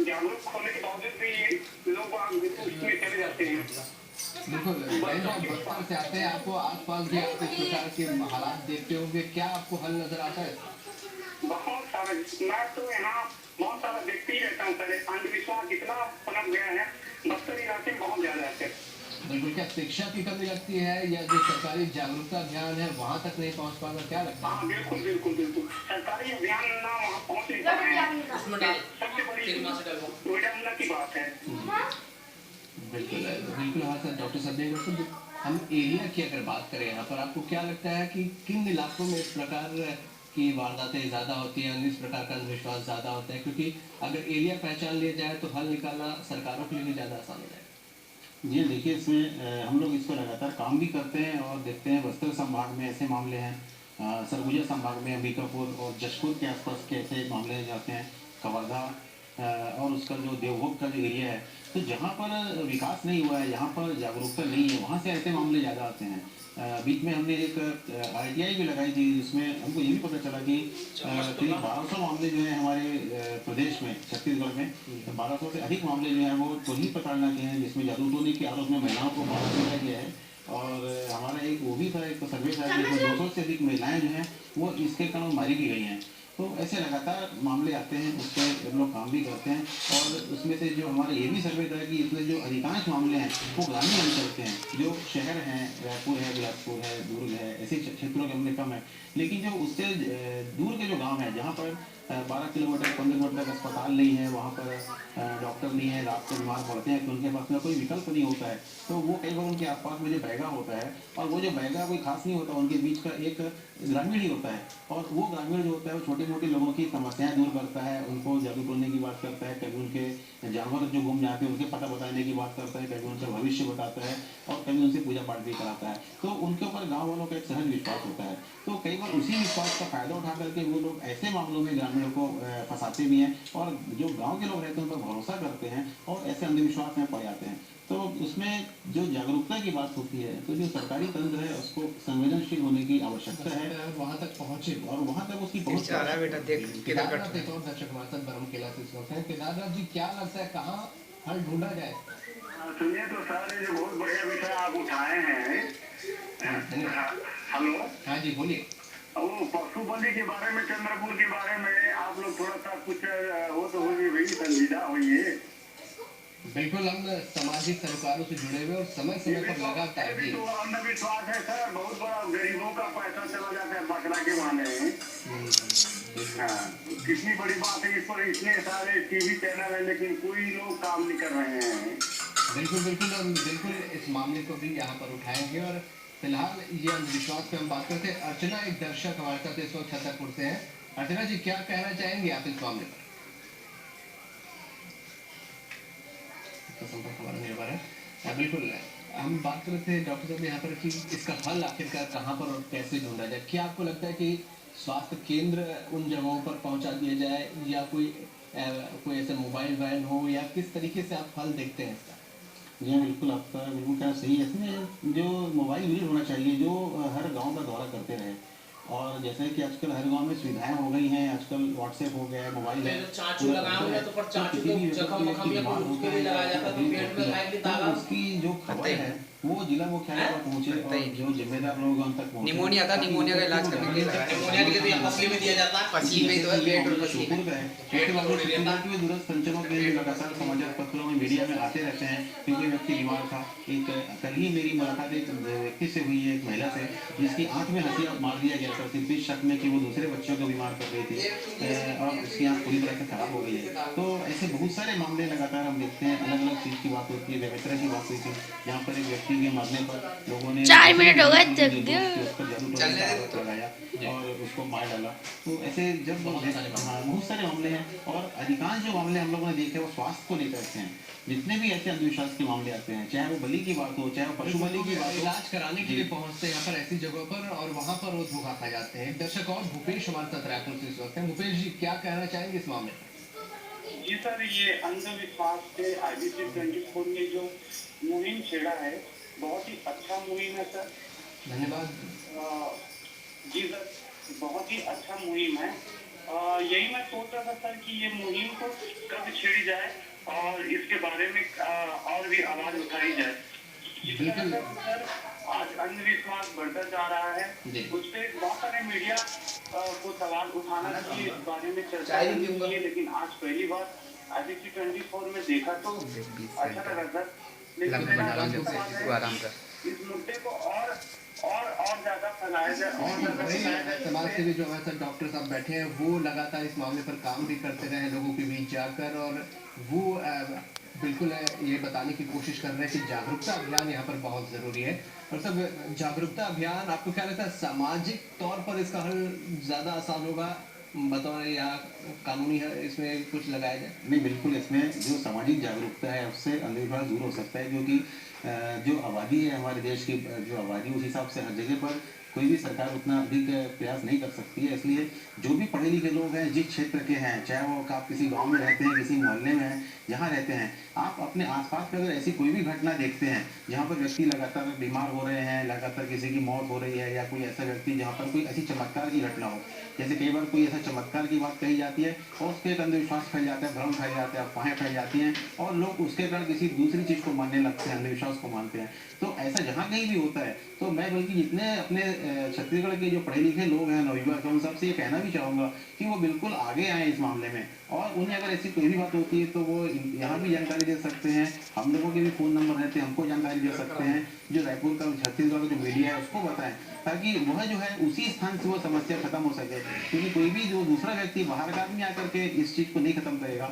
जागरूक होने के बावजूद भी लोग उसमें चले जाते हैं। बिल्कुल, कहीं आप बस्तर से आते हैं, आपको आस-पास भी आप इस प्रकार के हालात देखते होंगे, क्या आपको हल नज़र आता है इसका? बहुत सारा, मैं तो यहाँ बहुत सारा देखते ही रहता हूँ सर, अंधविश्वास इतना पनप गया है बस्तर इलाके में, बहुत ज्यादा है। बिल्कुल, क्या शिक्षा की कमी लगती है या जो सरकारी जागरूकता अभियान है वहाँ तक नहीं पहुँच पाता, क्या लगता है? हाँ बिल्कुल बिल्कुल बिल्कुल, सरकारी अभियान ना वहाँ पहुँच नहीं पा रहे हैं, सबसे बड़ी विडम्बना की बात है। बिल्कुल, बिल्कुल हाँ सर, डॉक्टर संजय डॉक्टर, हम एरिया की अगर बात करें यहाँ पर, आपको क्या लगता है कि किन इलाकों में इस प्रकार की वारदातें ज़्यादा होती हैं, इस प्रकार का अंधविश्वास ज़्यादा होता है? क्योंकि अगर एरिया पहचान लिया जाए तो हल निकालना सरकारों के लिए भी ज़्यादा आसान हो जाएगा। जी देखिए, इसमें हम लोग इस पर लगातार काम भी करते हैं और देखते हैं बस्तर संभाग में ऐसे मामले हैं, सरगुजा संभाग में अंबिकापुर और जशपुर के आसपास के ऐसे मामले जाते हैं, कवर्धा और उसका जो देवभोग का जो एरिया है, तो जहाँ पर विकास नहीं हुआ है, जहाँ पर जागरूकता नहीं है, वहाँ से ऐसे मामले ज़्यादा आते हैं। बीच में हमने एक आरटीआई भी लगाई थी, जिसमें हमको ये भी पता चला कि करीब 1200 मामले जो है हमारे प्रदेश में, छत्तीसगढ़ में 1200 से अधिक मामले जो हैं वो पुलिस प्रताड़ना के हैं, जिसमें जादूटोनी के आरोप में महिलाओं को बाहर किया गया है। और हमारा एक वो भी था, एक सर्वे था जिसमें 200 से अधिक महिलाएं जो हैं वो इसके कारण मारी भी गई हैं। तो ऐसे लगातार मामले आते हैं, उस पर हम लोग काम भी करते हैं। और उसमें से जो हमारा ये भी सर्वे था कि इसमें जो अधिकांश मामले हैं वो ग्रामीण अंचल के हैं, जो शहर हैं, रायपुर है, बिलासपुर है, दुर्ग है, ऐसे क्षेत्रों के हमने कम है। लेकिन जो उससे दूर के जो गाँव हैं, जहाँ पर 12 किलोमीटर 15 किलोमीटर तक अस्पताल नहीं है, वहाँ पर डॉक्टर नहीं है, रात को बीमार पड़ते हैं तो उनके पास में कोई विकल्प नहीं होता है, तो वो कई बार उनके आसपास में जो बैगा होता है, और वो जो बैगा कोई खास नहीं होता, उनके बीच का एक ग्रामीण ही होता है। और वो ग्रामीण जो होता है वो छोटे मोटे लोगों की समस्याएं दूर करता है, उनको जागरूक करने की बात करता है, कभी उनके जानवर जो गुम जाते हैं उनके पता बताने की बात करता है, कभी उनका भविष्य बताता है और कभी उनसे पूजा पाठ भी कराता है। तो उनके ऊपर गाँव वालों का एक सहज विश्वास होता है। तो कई बार उसी विश्वास का फायदा उठा करके वो लोग ऐसे मामलों में ग्रामीणों को फंसाते भी हैं, और जो गांव के लोग रहते हैं उन पर भरोसा करते हैं और ऐसे अंधविश्वास में पड़ जाते हैं। तो उसमें जो जागरूकता की बात होती है, तो जो सरकारी तंत्र है उसको संवेदनशील होने की आवश्यकता है, वहाँ तक पहुँचे और वहाँ तक उसकी पहुँच बेटा देख केदारनाथ एक और दर्शक हमारे साथ बरम किला से इस वक्त है। केदारनाथ जी, क्या लगता है कहाँ हल ढूंढा जाए? सुनिए तो सर, ये बहुत बढ़िया विषय आप उठाए हैं। हेलो, हाँ जी बोलिए। वो पशु बलि के बारे में, चंद्रपुर के बारे में आप लोग थोड़ा सा कुछ हो तो होइए भाई, संजीदा होइए। बिल्कुल, हम सामाजिक सरोकारों से जुड़े हुए और समय समय पर लगातार भी तो अंधविश्वास है सर, बहुत बड़ा, गरीबों का पैसा चला जाता है बकरा के बहाने। हाँ, कितनी बड़ी बात है, इस पर इतने सारे टीवी चैनल है लेकिन कोई लोग काम नहीं कर रहे हैं। बिल्कुल बिल्कुल, हम बिल्कुल इस मामले को भी यहाँ पर उठाएंगे। और फिलहाल ये अंधविश्वास पे हम बात करते हैं। अर्चना एक दर्शक हमारे साथ इस वक्त छतरपुर से है। अर्चना जी, क्या कहना चाहेंगे आप इस मामले पर? संपर्क हमारा निर्भर है। बिल्कुल, हम बात कर रहे थे डॉक्टर साहब यहाँ पर कि इसका हल आखिरकार कहाँ पर और कैसे ढूंढा जाए। क्या आपको लगता है कि स्वास्थ्य केंद्र उन जगहों पर पहुँचा दिया जाए, या कोई ऐसा मोबाइल वैन हो, या किस तरीके से आप हल देखते हैं इसका? जी हाँ, बिल्कुल आपका बिल्कुल क्या सही है। इसमें जो मोबाइल यूनिट होना चाहिए जो हर गांव का दौरा करते रहे, और जैसे कि आजकल हर गांव में सुविधाएं हो गई हैं, आजकल व्हाट्सएप हो गया है, मोबाइल है, चाचू लगाऊंगा तो पर चाचू को जख्म मखम या उसके लिए लगाया जाता है, तो पेट में खाएगी दागा, उसकी जो खबर है वो जिला मुख्यालय पर पहुंचे और जो जिम्मेदार लोग हैं उन तक पहुंचे। निमोनिया का, निमोनिया का इलाज करने के लिए लगाया, निमोनिया के लिए पसली में दिया जाता है, पसली में तो है, पेट और पसली में पेट में दूरस्थ संचलों के लगातार समाचार पत्रों में, मीडिया में आते रहते हैं, क्योंकि व्यक्ति बीमार था। एक कल ही मेरी मुलाकात एक व्यक्ति से हुई है, एक महिला से, जिसकी आंख में हंसिया मार दिया गया था सिर्फ इस शक में कि वो दूसरे बच्चों को बीमार कर रही थी, और उसकी आंख पूरी तरह से खराब हो गई है। तो ऐसे बहुत सारे मामले लगातार हम देखते हैं। अलग अलग चीज की बात होती है, बेमित्रा की बात हुई थी, जहाँ पर एक व्यक्ति के मरने पर लोगों ने 4 मिनट हो गए लगाया और उसको मार डाला। तो ऐसे जब बहुत सारे मामले हैं, और अधिकांश जो मामले हम लोगों ने देखे वो स्वास्थ्य को लेकर के हैं। जितने भी ऐसे अंधविश्वास के मामले आते हैं, चाहे वो बलि की बात हो, चाहे वो पशु बलि की बात हो, इलाज कराने के लिए पहुंचते हैं यहाँ पर ऐसी जगहों पर, और वहाँ पर वो धोखा खा जाते हैं। दर्शक और भूपेश हमारे साथ रायपुर से इस वक्त है। भूपेश जी, क्या कहना चाहेंगे इस मामले पर? जी सर, ये अंधविश्वास पे IBC 24 ने जो मुहिम छेड़ा है, बहुत ही अच्छा मुहिम है सर। धन्यवाद जी सर, बहुत ही अच्छा मुहिम है। यही मैं सोच रहा था सर कि ये मुहिम को कब छेड़ी जाए और इसके बारे में और भी आवाज उठाई जाए। बिल्कुल। सर आज अंधविश्वास बढ़ता जा रहा है, जी। उस पर बहुत सारे मीडिया को सवाल उठाना चाहिए, इस बारे में चर्चा चाय करनी पीऊंगा। चाहिए, लेकिन आज पहली बार ICC 24 में देखा तो अच्छा लगा सर। लेकिन लंबा मेरा बना एक लो, सवाल है तू आराम कर। कि इस मुद्दे को और ज्यादा फैलाया जाए और ज्यादा फैलाया जाए। समाज सेवी जो हमारे साथ डॉक्टर साहब बैठे हैं वो लगातार इस मामले पर काम भी करते रहे लोगों के बीच जाकर, और वो बिल्कुल ये बताने की कोशिश कर रहे हैं कि जागरूकता अभियान यहाँ पर बहुत ज़रूरी है। और सब जागरूकता अभियान आपको क्या लगता है सामाजिक तौर पर इसका हल ज़्यादा आसान होगा बतौर या कानूनी है इसमें कुछ लगाया जाए? नहीं, बिल्कुल इसमें जो सामाजिक जागरूकता है उससे अंधविश्वास दूर हो सकता है, क्योंकि जो आबादी है हमारे देश की, जो आबादी उस हिसाब से हर जगह पर कोई भी सरकार उतना अधिक प्रयास नहीं कर सकती है। इसलिए जो भी पढ़े लिखे लोग हैं जिस क्षेत्र के हैं, चाहे वो आप किसी गांव में रहते हैं, किसी मोहल्ले में हैं, जहाँ रहते हैं, आप अपने आसपास में अगर ऐसी कोई भी घटना देखते हैं जहाँ पर व्यक्ति लगातार बीमार हो रहे हैं, लगातार किसी की मौत हो रही है, या कोई ऐसा व्यक्ति जहाँ पर कोई ऐसी चमत्कार की घटना हो, जैसे कई बार कोई ऐसा चमत्कार की बात कही जाती है और उसके एक अंधविश्वास फैल जाता है, भ्रम फैल जाता है, अफवाहें फैल जाती हैं और लोग उसके कारण किसी दूसरी चीज़ को मानने लगते हैं, अंधविश्वास को मानते हैं। तो ऐसा जहाँ कहीं भी होता है तो मैं बल्कि जितने अपने छत्तीसगढ़ के जो पढ़े लिखे लोग हैं, नवयुवक हैं, उन सबसे ये कहना भी चाहूँगा कि वो बिल्कुल आगे आए इस मामले में, और उन्हें अगर ऐसी कोई भी बात होती है तो वो यहाँ भी जानकारी दे सकते हैं। हम लोगों के भी फ़ोन नंबर रहते हैं, हमको जानकारी दे सकते हैं, जो रायपुर का छत्तीसगढ़ का जो मीडिया है उसको बताएं, ताकि वह जो है उसी स्थान से वो समस्या खत्म हो सके, क्योंकि कोई भी जो दूसरा व्यक्ति बाहर का आदमी आकर के इस चीज़ को नहीं खत्म करेगा।